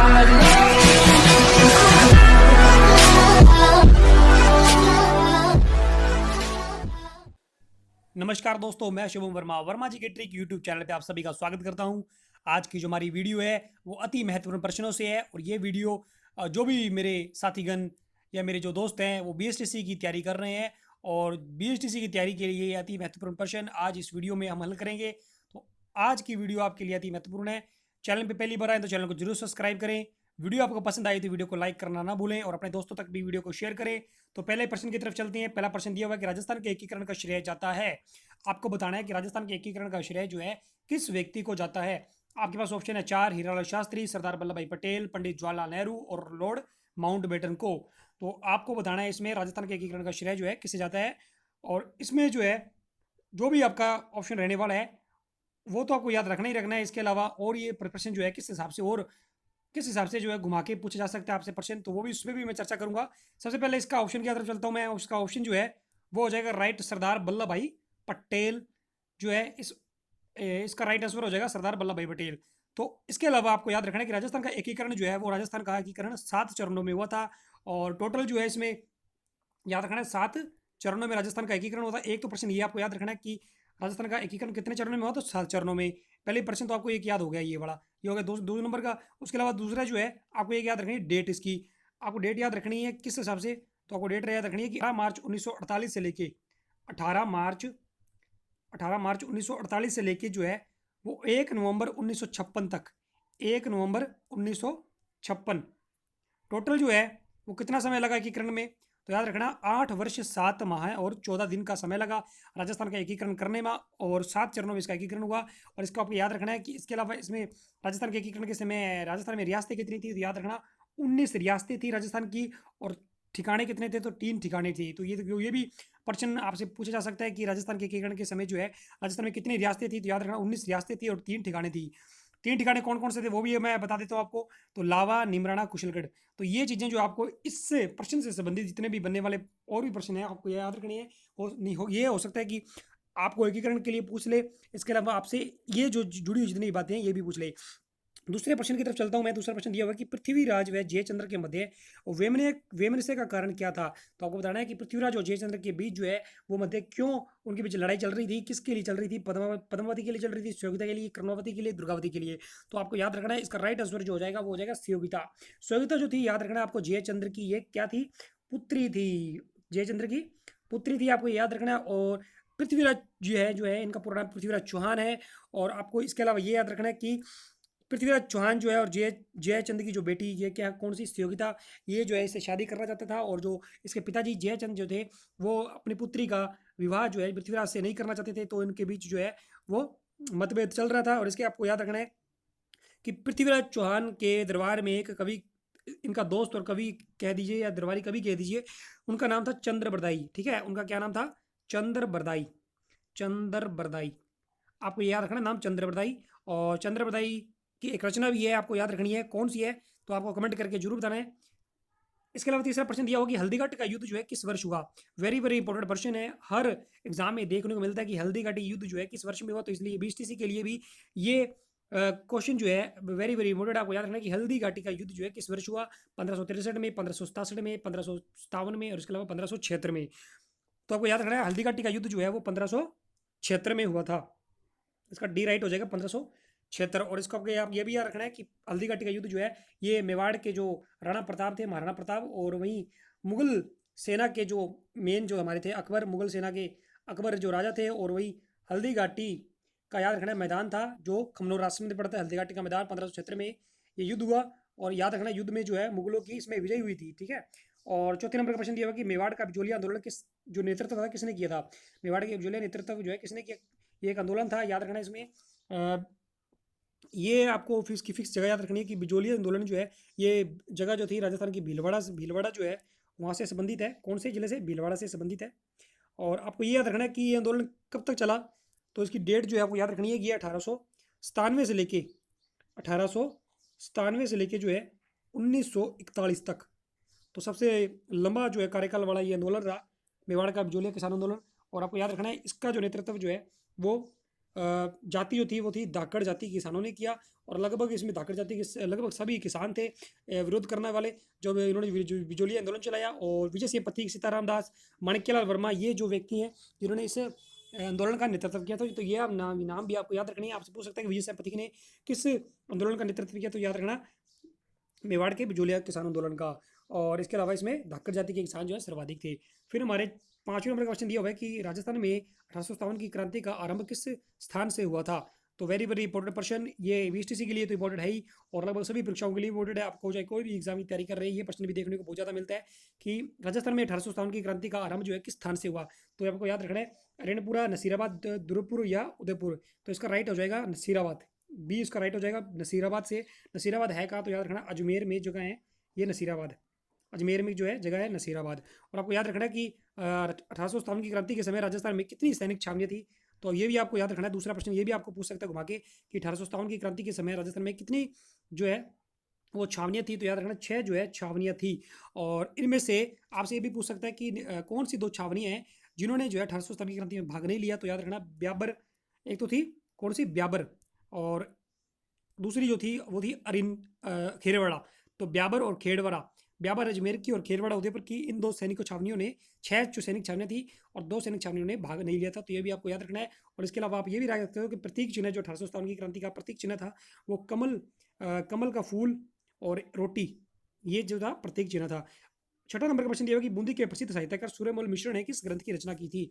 नमस्कार दोस्तों, मैं शुभम वर्मा जी के ट्रिक यूट्यूब चैनल पे आप सभी का स्वागत करता हूं। आज की जो हमारी वीडियो है वो अति महत्वपूर्ण प्रश्नों से है और ये वीडियो जो भी मेरे साथीगण या मेरे जो दोस्त हैं वो बीएसटीसी की तैयारी कर रहे हैं और बीएसटीसी की तैयारी के लिए अति महत्वपूर्ण प्रश्न आज इस वीडियो में हम हल करेंगे। तो आज की वीडियो आपके लिए अति महत्वपूर्ण है। चैनल पर पहली बार आए तो चैनल को जरूर सब्सक्राइब करें। वीडियो आपको पसंद आई तो वीडियो को लाइक करना ना भूलें और अपने दोस्तों तक भी वीडियो को शेयर करें। तो पहले प्रश्न की तरफ चलते हैं। पहला प्रश्न दिया हुआ है कि राजस्थान के एकीकरण का श्रेय जाता है। आपको बताना है कि राजस्थान के एकीकरण का श्रेय जो है किस व्यक्ति को जाता है। आपके पास ऑप्शन है 4, हीरालाल शास्त्री, सरदार वल्लभ भाई पटेल, पंडित जवाहरलाल नेहरू और लॉर्ड माउंटबेटन को। तो आपको बताना है इसमें राजस्थान के एकीकरण का श्रेय जो है किससे जाता है। और इसमें जो है जो भी आपका ऑप्शन रहने वाला है वो तो आपको याद रखना ही रखना है। इसके अलावा और ये प्रश्न जो है किस हिसाब से जो है घुमा के पूछा जा सकता है आपसे प्रश्न, तो वो भी उसमें भी मैं चर्चा करूंगा। सबसे पहले इसका ऑप्शन की तरफ चलता हूं मैं। उसका ऑप्शन जो है वो हो जाएगा राइट, सरदार वल्लभ भाई पटेल जो है इसका राइट आंसर हो जाएगा सरदार वल्लभ भाई पटेल। तो इसके अलावा आपको याद रखना है कि राजस्थान का एकीकरण जो है वो राजस्थान का एकीकरण 7 चरणों में हुआ था और टोटल जो है इसमें याद रखना है 7 चरणों में राजस्थान का एकीकरण हुआ था। एक तो प्रश्न ये आपको याद रखना है कि राजस्थान का एकीकरण कितने चरणों में हुआ, तो 7 चरणों में। पहले प्रश्न तो आपको एक याद हो गया, ये वाला ये हो गया दो नंबर का। उसके अलावा दूसरा जो है आपको एक याद रखनी है डेट इसकी। आपको डेट याद रखनी है किस हिसाब से, तो आपको डेट याद रखनी है कि 18 मार्च 1948 से लेके 18 मार्च 1948 से लेके जो है वो 1 नवंबर 1956 तक, 1 नवंबर 1956 टोटल जो है वो कितना समय लगा एकीकरण में। तो याद रखना 8 वर्ष 7 माह और 14 दिन का समय लगा राजस्थान का एकीकरण करने में और 7 चरणों में इसका एकीकरण हुआ। और इसको आपको याद रखना है कि इसके अलावा इसमें राजस्थान के एकीकरण के समय राजस्थान में रियासतें कितनी थी, तो याद रखना 19 रियासतें थी राजस्थान की और ठिकाने कितने थे, तो 3 ठिकाने थी। तो ये भी प्रश्न आपसे पूछा जा सकता है कि राजस्थान के एकीकरण के समय जो है राजस्थान में कितनी रियासतें थी, तो याद रखना 19 रियासतें थी और 3 ठिकाने थी। 3 ठिकाने कौन कौन से थे वो भी मैं बता देता हूँ आपको। तो लावा, निमराना, कुशलगढ़। तो ये चीज़ें जो आपको इससे प्रश्न से संबंधित जितने भी बनने वाले और भी प्रश्न हैं आपको ये याद रखनी है। नहीं हो ये हो सकता है कि आपको एकीकरण के लिए पूछ ले, इसके अलावा आपसे ये जो जुड़ी हुई जितनी बातें हैं ये भी पूछ ले। दूसरे प्रश्न की तरफ चलता हूं मैं। दूसरा प्रश्न दिया हुआ है कि पृथ्वीराज व जयचंद्र के मध्य वैमनस्य का कारण क्या था। तो आपको बताना है कि पृथ्वीराज और जयचंद्र के बीच जो है वो मध्य क्यों उनके बीच लड़ाई चल रही थी, किसके लिए चल रही थी, पद्मावती के लिए चल रही थी, स्योगिता के लिए, कर्मावती के लिए, दुर्गावती के लिए। तो आपको याद रखना है इसका राइट आंसर जो हो जाएगा वो हो जाएगा स्योगिता। स्योगिता जो थी याद रखना आपको जयचंद्र की ये क्या थी, पुत्री थी। जयचंद्र की पुत्री थी, आपको याद रखना है। और पृथ्वीराज जो है इनका पूरा नाम पृथ्वीराज चौहान है। और आपको इसके अलावा ये याद रखना है कि पृथ्वीराज चौहान जो है और जयचंद की जो बेटी ये क्या कौन सी स्योगिता, ये जो है इससे शादी करना चाहता था और जो इसके पिताजी जयचंद जो थे वो अपनी पुत्री का विवाह जो है पृथ्वीराज से नहीं करना चाहते थे। तो इनके बीच जो है वो मतभेद चल रहा था। और इसके आपको याद रखना है कि पृथ्वीराज चौहान के दरबार में एक कवि, इनका दोस्त और कवि कह दीजिए या दरबारी कवि कह दीजिए, उनका नाम था चंद्र बरदाई। ठीक है, उनका क्या नाम था, चंद्र बरदाई। चंद्र बरदाई आपको याद रखना नाम चंद्र बरदाई। और चंद्र बरदाई की एक रचना भी है, आपको याद रखनी है कौन सी है, तो आपको कमेंट करके जरूर बताना है। इसके अलावा तीसरा प्रश्न दिया होगा कि हल्दीघाटी का युद्ध जो है किस वर्ष हुआ। वेरी वेरी इंपॉर्टेंट प्रश्न है, हर एग्जाम में देखने को मिलता है कि हल्दीघाटी युद्ध जो है किस वर्ष में हुआ। तो इसलिए बीएसटीसी के लिए भी ये क्वेश्चन जो है वेरी वेरी इंपॉर्टेंट। आपको याद रखना है कि हल्दीघाटी का युद्ध जो है किस वर्ष हुआ, 1563 में, 1567 में, 1557 में और इसके अलावा 1576 में। तो आपको याद रखना है हल्दीघाटी का युद्ध जो है वो 1576 में हुआ था। इसका डी राइट हो जाएगा 1576। और इसको आपको आप ये भी याद रखना है कि हल्दीघाटी का युद्ध जो है ये मेवाड़ के जो राणा प्रताप थे, महाराणा प्रताप, और वहीं मुगल सेना के जो मेन जो हमारे थे अकबर, मुगल सेना के अकबर जो राजा थे, और वही हल्दीघाटी का याद रखना मैदान था जो खमनोर राष्ट्र में पड़ता है। हल्दीघाटी का मैदान 1576 में ये युद्ध हुआ। और याद रखना युद्ध में जो है मुगलों की इसमें विजय हुई थी। ठीक है, और चौथे नंबर का प्रश्न दिया हुआ कि मेवाड़ का बिजोलिया आंदोलन किस जो नेतृत्व था किसने किया था। मेवाड़ के बिजोलिया नेतृत्व जो है किसने किया, ये एक आंदोलन था। याद रखना इसमें ये आपको फिक्स जगह याद रखनी है कि बिजोलिया आंदोलन जो है ये जगह जो थी राजस्थान की भीलवाड़ा जो है वहाँ से संबंधित है। कौन से जिले से, भीलवाड़ा से संबंधित है। और आपको ये याद रखना है कि ये आंदोलन कब तक चला, तो इसकी डेट जो है आपको याद रखनी है कि 1897 से लेके जो है 1941 तक। तो सबसे लंबा जो है कार्यकाल वाला ये आंदोलन रहा, मेवाड़ का बिजोलिया किसान आंदोलन। और आपको याद रखना है इसका जो नेतृत्व जो है वो जाति जो थी वो थी धाकड़ जाति, किसानों ने किया। और लगभग इसमें धाकड़ जाति के लगभग सभी किसान थे विरोध करने वाले, जो इन्होंने बिजोली आंदोलन चलाया। और विजय सिंह पथिक, सीताराम दास, माणिक्यलाल वर्मा, ये जो व्यक्ति हैं जिन्होंने इस आंदोलन का नेतृत्व किया था। तो ये आप नाम भी आपको याद रखनी है। आपसे पूछ सकता है कि विजय सिंह पथिक ने किस आंदोलन का नेतृत्व किया, तो याद रखना मेवाड़ के बिजोलिया किसान आंदोलन का। और इसके अलावा इसमें धाकड़ जाति के किसान जो है सर्वाधिक थे। फिर हमारे 5वें नंबर का क्वेश्चन दिया हुआ है कि राजस्थान में 1857 की क्रांति का आरंभ किस स्थान से हुआ था। तो वेरी वेरी इंपॉर्टेंट क्वेश्चन, ये वीएसटीसी के लिए तो इंपॉर्टेंट है ही, और लगभग सभी परीक्षाओं के लिए इंपॉर्टेंट है। आपको चाहे कोई भी एग्जाम की तैयारी कर रहे हैं, ये प्रश्न भी देखने को बहुत ज़्यादा मिलता है कि राजस्थान में 1857 की क्रांति का आरंभ जो है किस स्थान से हुआ। तो आपको याद रखना है रेणपुरा, नसीराबाद, दुर्गपुर या उदयपुर। तो इसका राइट हो जाएगा नसीराबाद, बी इसका राइट हो जाएगा नसीराबाद से। नसीराबाद है कहाँ, तो याद रखना अजमेर में जगह है ये नसीराबाद, अजमेर में जो है जगह है नसीराबाद। और आपको याद रखना है कि 1857 की क्रांति के समय राजस्थान में कितनी सैनिक छावनियाँ थी। तो ये भी आपको याद रखना है। दूसरा प्रश्न ये भी आपको पूछ सकता है घुमा के कि 1857 की क्रांति के समय राजस्थान में कितनी जो है वो छावनियाँ थी। तो याद रखना 6 जो है छावनियाँ थी। और इनमें से आपसे ये भी पूछ सकता है कि कौन सी 2 छावनियाँ हैं जिन्होंने जो है 1857 की क्रांति में भाग नहीं लिया। तो याद रखना ब्याबर, एक तो थी कौन सी, ब्याबर, और दूसरी जो थी वो थी खेरवाड़ा। तो ब्याबर और खेड़वरा, ब्याबर अजमेर की और खेरवाड़ा उदयपुर की, इन 2 सैनिक छावनियों ने 6 जो सैनिक छावनियाँ थी और 2 सैनिक छावनियों ने भाग नहीं लिया था। तो ये भी आपको याद रखना है। और इसके अलावा आप ये भी याद रखते हो कि प्रतीक चिन्ह जो 1857 की क्रांति का प्रतीक चिन्ह था वो कमल का फूल और रोटी, ये जो था प्रतीक चिन्ह था। 6वां नंबर का प्रश्न दिया कि बूंदी के प्रसिद्ध साहित्यकार सूर्यमल मिश्र ने किस ग्रंथ की रचना की थी।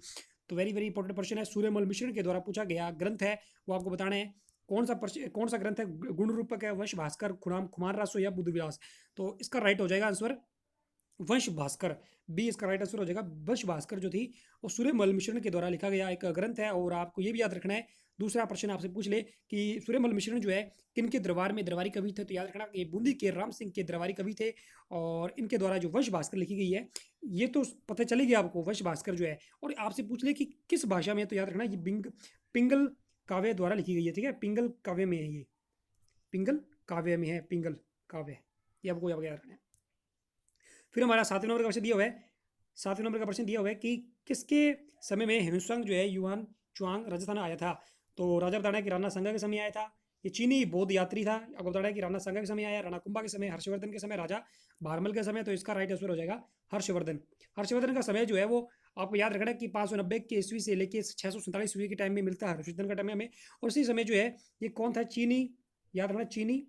तो वेरी वेरी इंपॉर्टेंट प्रश्न है। सूर्यमल मिश्र के द्वारा पूछा गया ग्रंथ है वो आपको बताना है कौन सा ग्रंथ है। गुण रूपक है, वंश भास्कर, खुमार रासो या बुद्ध विलास। तो इसका राइट हो जाएगा आंसर वंश भास्कर, बी इसका राइट आंसर हो जाएगा। वंश भास्कर जो थी वो सूर्यमल मिश्रण के द्वारा लिखा गया एक ग्रंथ है। और आपको ये भी याद रखना है, दूसरा प्रश्न आपसे पूछ ले कि सूर्यमल मिश्रण जो है किन के दरबार में दरबारी कवि थे। तो याद रखना ये बूंदी के राम सिंह के दरबारी कवि थे। और इनके द्वारा जो वंश भास्कर लिखी गई है ये तो पता चलेगी आपको वंश भास्कर जो है। और आपसे पूछ ले कि किस भाषा में, तो याद रखना ये पिंगल काव्य द्वारा लिखी गई है। ठीक है, पिंगल काव्य में है, ये पिंगल काव्य में है, पिंगल काव्य, ये आपको याद रखना है। फिर हमारा 7वें नंबर का प्रश्न दिया हुआ है, 7वें नंबर का प्रश्न दिया हुआ है कि किसके समय में हेमसंग जो है युआन चुआंग राजस्थान आया था। तो राजा बताना है कि राणा संगा के समय आया था। ये चीनी बौद्ध यात्री था। आपको बताना है कि राणा संगा के समय आया, राणा कुंभा के समय, हर्षवर्धन के समय, राजा भारमल के समय। तो इसका राइट आंसर हो जाएगा हर्षवर्धन। हर्षवर्धन का समय जो है वो आपको याद रखना है कि 590 के ईस्वी से लेकर 647 ईस्वी के टाइम में मिलता है हर्षवर्धन का टाइम में। और इसी समय जो है ये कौन था, चीनी, याद रखना चीनी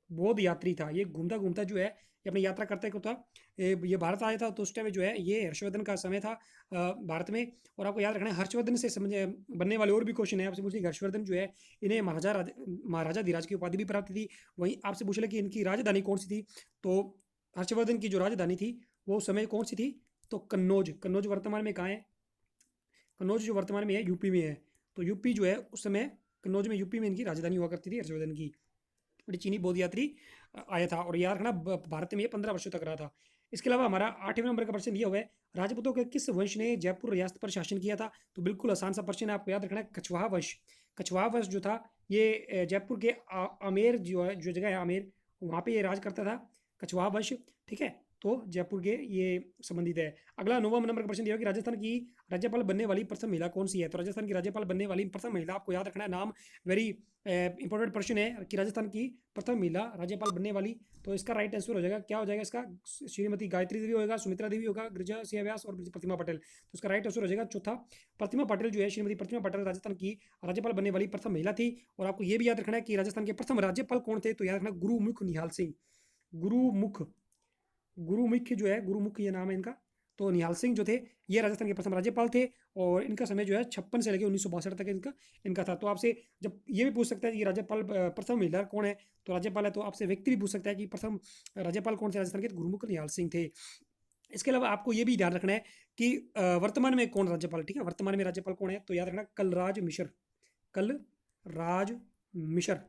बौद्ध यात्री था। ये घूमता घूमता जो है ये अपनी यात्रा करते था, ये भारत आया था। तो उस टाइम जो है ये हर्षवर्धन का समय था भारत में। और आपको याद रखना है हर्षवर्धन से समझ बनने वाले और भी क्वेश्चन है। आपसे पूछिए हर्षवर्धन जो है इन्हें महाराजा धीराज की उपाधि भी प्राप्त थी। वहीं आपसे पूछ ले कि इनकी राजधानी कौन सी थी। तो हर्षवर्धन की जो राजधानी थी वो उस समय कौन सी थी, तो कन्नौज। कन्नौज वर्तमान में कहाँ है, कन्नौज जो वर्तमान में है यूपी में है। तो यूपी जो है उस समय कन्नौज में, यूपी में इनकी राजधानी हुआ करती थी हर्षवर्धन की। और चीनी बौद्ध यात्री आया था। और याद रखना भारत में ये 15 वर्षों तक रहा था। इसके अलावा हमारा 8वें नंबर का प्रश्न दिया हुआ है, राजपूतों के किस वंश ने जयपुर रियासत पर शासन किया था। तो बिल्कुल आसान सा प्रश्न है, आपको याद रखना है कछवाहा वंश। कछवाहा वंश जो था ये जयपुर के आमेर जो है, जो जगह है आमेर, वहाँ पे ये राज करता था कछवाहा वंश। ठीक है, तो जयपुर के ये संबंधित है। अगला 9वां नंबर का प्रश्न दिया कि राजस्थान की राज्यपाल बनने वाली प्रथम महिला कौन सी है। तो राजस्थान की राज्यपाल बनने वाली प्रथम महिला, आपको याद रखना है नाम, वेरी इंपॉर्टेंट प्रश्न है कि राजस्थान की प्रथम महिला राज्यपाल बनने वाली। तो इसका राइट आंसर हो जाएगा, क्या हो जाएगा इसका, श्रीमती गायत्री देवी होगा, सुमित्रा देवी होगा, गिरिजा सिंह व्यास और प्रतिमा पटेल। तो इसका राइट आंसर हो जाएगा चौथा, प्रतिमा पटेल जो है, श्रीमती प्रतिमा पटेल राजस्थान की राज्यपाल बनने वाली प्रथम महिला थी। और आपको ये भी याद रखना है कि राजस्थान के प्रथम राज्यपाल कौन थे। तो याद रखना गुरुमुख निहाल सिंह, गुरुमुख, गुरुमुख जो है, गुरुमुख ये नाम है इनका। तो निहाल सिंह जो थे ये राजस्थान के प्रथम राज्यपाल थे। और इनका समय जो है 56 से लेकर 1962 तक इनका था। तो आपसे जब ये भी पूछ सकता है कि राज्यपाल प्रथम महिला कौन है, तो राज्यपाल है, तो आपसे व्यक्ति भी पूछ सकता है कि प्रथम राज्यपाल कौन थे राजस्थान के, गुरुमुख निहाल सिंह थे। इसके अलावा आपको ये भी ध्यान रखना है कि वर्तमान में कौन राज्यपाल, ठीक है, वर्तमान में राज्यपाल कौन है। तो याद रखना कलराज मिश्र, कलराज मिश्र,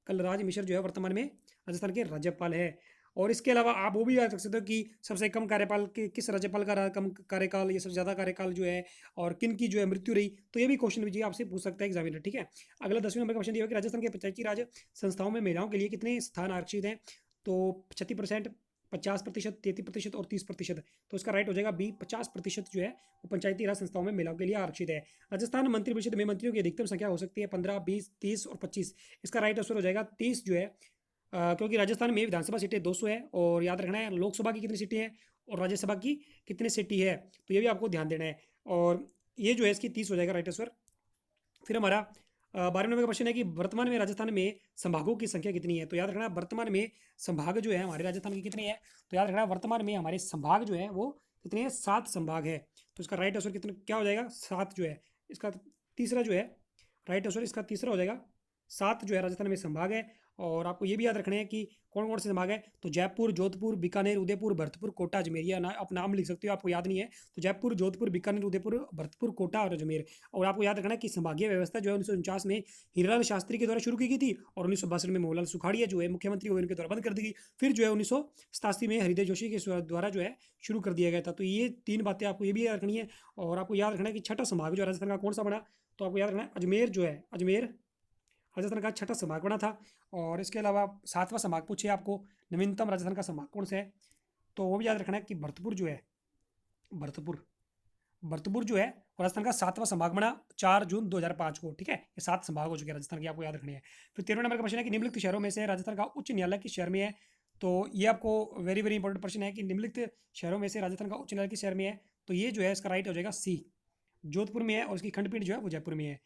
कलराज मिश्र जो है वर्तमान में राजस्थान के राज्यपाल है। और इसके अलावा आप वो भी याद रख सकते हो कि सबसे कम कार्यकाल के किस राज्यपाल का कम कार्यकाल या सबसे ज़्यादा कार्यकाल जो है, और किन की जो है मृत्यु रही। तो ये भी क्वेश्चन भी आपसे पूछ सकता है एग्जामिनर। ठीक है, अगला 10वें नंबर का क्वेश्चन ये कि राजस्थान के पंचायती राज संस्थाओं में महिलाओं के लिए कितने स्थान आरक्षित हैं। तो 36%, 50%, 33% और 30%। तो इसका राइट हो जाएगा बी, 50% जो है वो पंचायती राज संस्थाओं में महिलाओं के लिए आरक्षित है। राजस्थान मंत्रिपरिषद में मंत्रियों की अधिकतम संख्या हो सकती है 15, 20, 30 और 25। इसका राइट आंसर हो जाएगा 30 जो है, क्योंकि राजस्थान में विधानसभा सीटें 200 है, और याद रखना है लोकसभा की कितनी सीटें हैं और राज्यसभा की कितनी सीटें है, तो ये भी आपको ध्यान देना है। और ये जो है इसकी 30 हो जाएगा राइट आंसर। फिर हमारा 12वें नंबर का क्वेश्चन है कि वर्तमान में राजस्थान में संभागों की संख्या कितनी है। तो याद रखना वर्तमान में संभाग जो है हमारे राजस्थान की कितनी है। तो याद रखना वर्तमान में हमारे संभाग जो है वो कितने हैं, 7 संभाग है। तो इसका राइट आंसर कितना क्या हो जाएगा, 7 जो है। इसका तीसरा जो है राइट आंसर इसका तीसरा हो जाएगा 7 जो है राजस्थान में संभाग है। और आपको ये भी याद रखना है कि कौन कौन से संभाग है। तो जयपुर, जोधपुर, बीकानेर, उदयपुर, भरतपुर, कोटा, अजमेर, या आप नाम लिख सकते हो, आपको याद नहीं है तो जयपुर, जोधपुर, बीकानेर, उदयपुर, भरतपुर, कोटा और अजमेर। और आपको याद रखना है कि संभागीय व्यवस्था जो है 1949 में हीरालाल शास्त्री के द्वारा शुरू की गई थी, और 1962 में मोहनलाल सुखाड़िया जो है मुख्यमंत्री हुए उनके द्वारा बंद कर दी गई। फिर जो है 1987 में हृदय जोशी के द्वारा जो है शुरू कर दिया गया था। तो ये 3 बातें आपको ये भी याद रखनी है। और आपको याद रखना है कि छठा संभाग जो राजस्थान का कौन सा बना। तो आपको याद रखना है अजमेर जो है, अजमेर राजस्थान का छठा संभाग बना था। और इसके अलावा 7वां संभाग पूछे आपको, नवीनतम राजस्थान का संभाग कौन सा है, तो वो भी याद रखना है कि भरतपुर जो है, भरतपुर भरतपुर जो है राजस्थान का 7वां संभाग बना 4 जून 2005 को। ठीक है, ये 7 संभाग हो चुके हैं राजस्थान के, आपको याद रखने हैं। फिर 13वें नंबर का प्रश्न है कि निम्नलिखित शहरों में से राजस्थान का उच्च न्यायालय किस शहर में है। तो ये आपको वेरी वेरी इंपॉर्टेंट प्रश्न है कि निम्नलिखित शहरों में से राजस्थान का उच्च न्यायालय किस शहर में है। तो ये जो है इसका राइट हो जाएगा सी, जोधपुर में है, और इसकी खंडपीठ जो है वो जयपुर में है।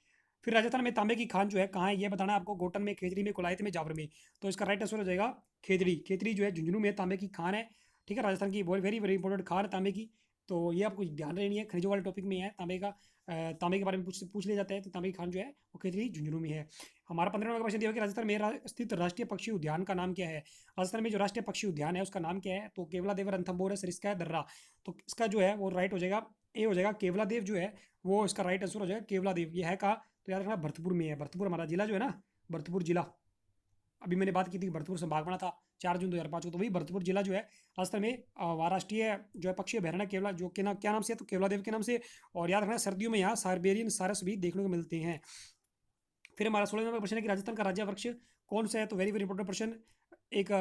फिर राजस्थान में तांबे की खान जो है कहाँ है, ये बताना है आपको, गोटन में, खेजड़ी में, कोलायत में, जावर में। तो इसका राइट आंसर हो जाएगा खेजड़ी। खेजड़ी जो है झुंझुनू में तांबे की खान है। ठीक है, राजस्थान की वेरी वेरी इंपॉर्टेंट खान है तांबे की। तो ये आपको ध्यान रहनी है, खनिजों वाले टॉपिक में है तांबे का, तांबे के बारे में पूछ लिया जाता है। तो तांबे की खान जो है वो खेजड़ी झुंझुनू में है। हमारा 15वां नंबर का क्वेश्चन दिया कि राजस्थान में स्थित राष्ट्रीय पक्षी उद्यान का नाम क्या है। राजस्थान में जो राष्ट्रीय पक्षी उद्यान है उसका नाम क्या है। तो केवलादेव, रणथंभौर, सरिस्का, दर्रा। तो इसका जो है वो राइट हो जाएगा ए हो जाएगा, केवलादेव जो है वो इसका राइट आंसर हो जाएगा केवलादेव। ये है कहा, तो याद रखना भरतपुर में है। भरतपुर हमारा जिला जो है ना, भरतपुर जिला, अभी मैंने बात की थी भरतपुर संभाग बना था 4 जून 2005 को, तो वही भरतपुर जिला जो है राजस्थान में राष्ट्रीय जो है पक्षी अभ्यारण्य केवला जो के नाम क्या नाम से है, तो केवलादेव के नाम से। और याद रखना सर्दियों में यहाँ साइबेरियन सारस भी देखने को मिलते हैं। फिर हमारा 16 नंबर प्रश्न है कि राजस्थान का राज्य वृक्ष कौन सा है। तो वेरी वेरी इंपॉर्टेंट प्रश्न, एक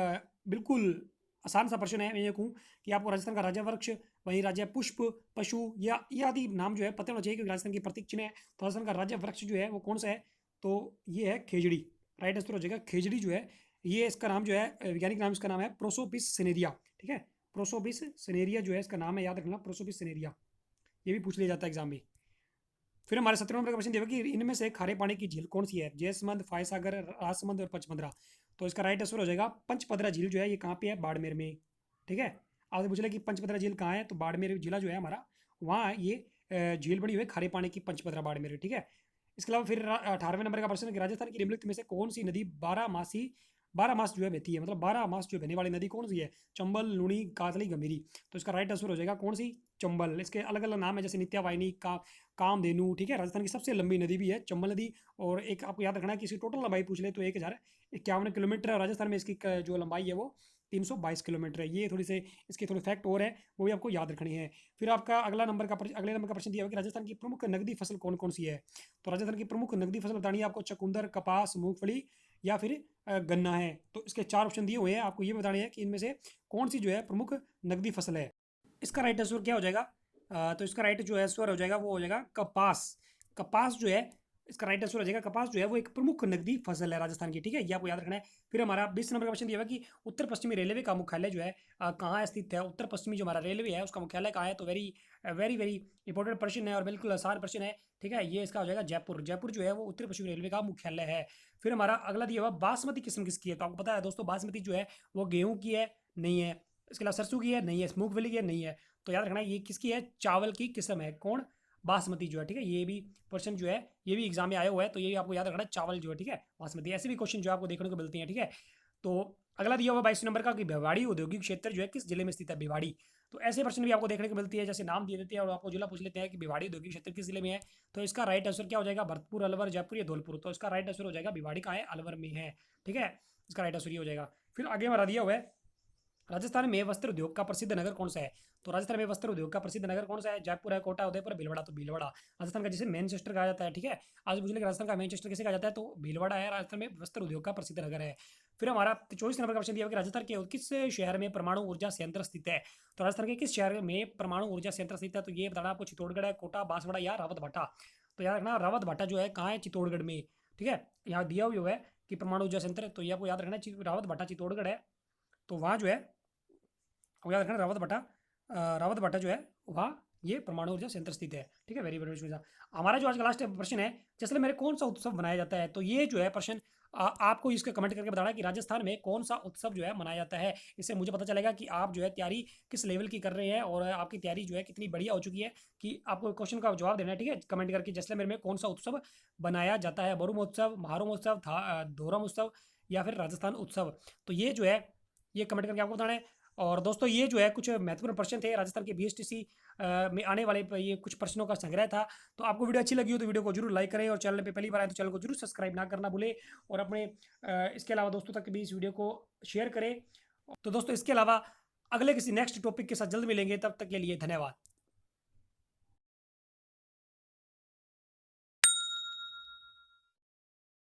बिल्कुल आसान सा प्रश्न है। मैं ये कहूँ कि आपको राजस्थान का राज्य वृक्ष, वहीं राज्य पुष्प, पशु या आदि नाम जो है पता होना चाहिए, क्योंकि राजस्थान की प्रतीक चिन्ह है। तो राजस्थान का राज्य वृक्ष जो है वो कौन सा है, तो ये है खेजड़ी। राइट आंसर हो जाएगा खेजड़ी जो है। ये इसका नाम जो है वैज्ञानिक नाम इसका नाम है प्रोसोपिस सिनेरिया। ठीक है, प्रोसोपिस सिनेरिया जो है इसका नाम है, याद रखना प्रोसोपिस सिनेरिया, ये भी पूछ लिया जाता है एग्जाम में। फिर हमारे 17वें नंबर का क्वेश्चन दिया कि इनमें से खारे पानी की झील कौन सी है। जयसमंद, फायसागर, राजसमंद और पंचपदरा। तो इसका राइट आंसर हो जाएगा पंचपदरा झील जो है ये कहाँ पे है, बाड़मेर में। ठीक है, आपसे पूछ लिया कि पंचपदरा झील कहाँ है, तो बाड़मेर जिला जो है हमारा वहाँ ये झील बनी हुई है खारे पानी की, पंचपदरा बाड़मेर। ठीक है, इसके अलावा फिर 18वें नंबर का प्रश्न है कि राजस्थान की निम्नलिखित में से कौन सी नदी 12 मास जो है बहती है, मतलब 12 मास जो बहने वाली नदी कौन सी है। चंबल, लूणी, कातली, गंभीरी। तो इसका राइट आंसर हो जाएगा कौन सी, चंबल। इसके अलग अलग नाम है जैसे नित्यावाहिनी, कामधेनु। ठीक है, राजस्थान की सबसे लंबी नदी भी है चंबल नदी। और एक आपको याद रखना है कि इसकी टोटल लंबाई पूछ ले तो 1051 किलोमीटर है। राजस्थान में इसकी जो लंबाई है वो 322 किलोमीटर है। ये थोड़ी से इसके थोड़े फैक्ट और है, वो भी आपको याद रखनी है। फिर आपका अगले नंबर का प्रश्न दिया हुआ कि राजस्थान की प्रमुख नकदी फसल कौन कौन सी है। तो राजस्थान की प्रमुख नकदी फसल बतानी है आपको, चकुंदर, कपास, मूंगफली या फिर गन्ना है। तो इसके 4 ऑप्शन दिए हुए हैं, आपको ये बताने हैं कि इनमें से कौन सी जो है प्रमुख नकदी फसल है। इसका राइट आंसर क्या हो जाएगा, तो इसका राइट जो है आंसर हो जाएगा वो हो जाएगा कपास। कपास जो है इसका राइट आंसर हो जाएगा, कपास जो है वो एक प्रमुख नकदी फसल है राजस्थान की। ठीक है, ये आपको याद रखना है। फिर हमारा 20 नंबर का क्वेश्चन दिया हुआ कि उत्तर पश्चिमी रेलवे का मुख्यालय जो है कहाँ स्थित है। उत्तर पश्चिमी जो हमारा रेलवे है उसका मुख्यालय कहाँ है। तो वेरी वेरी वेरी इंपॉर्टेंट प्रश्न है और बिल्कुल आसान प्रश्न है। ठीक है, ये इसका हो जाएगा जयपुर। जयपुर जो है वो उत्तर पश्चिमी रेलवे का मुख्यालय है। फिर हमारा अगला दिया हुआ बासमती किस्म किसकी है। तो आपको पता है दोस्तों बासमती जो है वो गेहूं की है, नहीं है। इसके अलावा सरसों की है, नहीं है। मूंगफली की है, नहीं है। तो याद रखना ये किसकी है, चावल की किस्म है। कौन, बासमती जो है। ठीक है, ये भी क्वेश्चन जो है ये भी एग्जाम में आया हुआ है, तो ये भी आपको याद रखना है, चावल जो है। ठीक है, बासमती। ऐसे भी क्वेश्चन जो आपको देखने को मिलते हैं। ठीक है, तो अगला दिया हुआ 22 नंबर का कि भिवाड़ी औद्योगिक क्षेत्र जो है किस जिले में स्थित है, भिवाड़ी। तो ऐसे प्रश्न भी आपको देखने को मिलती है, जैसे नाम दे देते हैं और आपको जिला पूछ लेते हैं कि भिवाड़ी औद्योगिक क्षेत्र किस जिले में है। तो इसका राइट आंसर क्या हो जाएगा, भरतपुर, अलवर, जयपुर या धौलपुर। तो इसका राइट आंसर हो जाएगा भिवाड़ी कहाँ है, अलवर में है। ठीक है, इसका राइट आंसर ये हो जाएगा। फिर आगे हमारा दिया हुआ है राजस्थान में वस्त्र उद्योग का प्रसिद्ध नगर कौन सा है। तो राजस्थान में वस्त्र उद्योग का प्रसिद्ध नगर कौन सा है, जयपुर है, कोटा, उदयपुर, भीलवाड़ा। तो भीलवाड़ा राजस्थान का जिसे मैनचेस्टर कहा जाता है। ठीक है, आज पूछ ले राजस्थान का मैनचेस्टर किसे कहा जाता है, तो भीलवाड़ा है राजस्थान में वस्त्र उद्योग का प्रसिद्ध नगर है। फिर हमारा 24 नंबर का क्वेश्चन दिया हुआ कि राजस्थान के किस शहर में परमाणु ऊर्जा संयंत्र स्थित है। तो राजस्थान के किस शहर में परमाणु ऊर्जा संयंत्र स्थित है, तो ये बताना आपको चित्तौड़गढ़ है, कोटा, बांसवाड़ा या रावत भाटा। तो याद रखना रावत भाटा जो है कहाँ है, चित्तौड़गढ़ में। ठीक है, यहाँ दिया हुआ है कि परमाणु ऊर्जा संयंत्र, तो ये आपको याद रखना रावत भाटा चित्तौड़गढ़ है। तो वहाँ जो है वो याद रखना रावत भाटा जो है वहाँ ये परमाणु ऊर्जा संयंत्र स्थित है। ठीक है, वेरी वेरी। हमारा जो आज का लास्ट प्रश्न है, जैसलमेर में कौन सा उत्सव मनाया जाता है। तो ये जो है प्रश्न आपको इसके कमेंट करके बताना कि राजस्थान में कौन सा उत्सव जो है मनाया जाता है। इससे मुझे पता चलेगा कि आप जो है तैयारी किस लेवल की कर रहे हैं और आपकी तैयारी जो है कितनी बढ़िया हो चुकी है, कि आपको क्वेश्चन का जवाब देना है। ठीक है, कमेंट करके जैसलमेर में कौन सा उत्सव बनाया जाता है, बरू महोत्सव, महारो महोत्सव, धोरम उत्सव या फिर राजस्थान उत्सव। तो ये जो है ये कमेंट करके आपको बताना है। और दोस्तों ये जो है कुछ महत्वपूर्ण प्रश्न थे राजस्थान के बीएसटीसी में आने वाले, ये कुछ प्रश्नों का संग्रह था। तो आपको वीडियो अच्छी लगी हो तो वीडियो को जरूर लाइक करें, और चैनल पे पहली बार आए तो चैनल को जरूर सब्सक्राइब ना करना भूले, और अपने इसके अलावा दोस्तों तक भी इस वीडियो को शेयर करें। तो दोस्तों इसके अलावा अगले किसी नेक्स्ट टॉपिक के साथ जल्द मिलेंगे, तब तक के लिए धन्यवाद।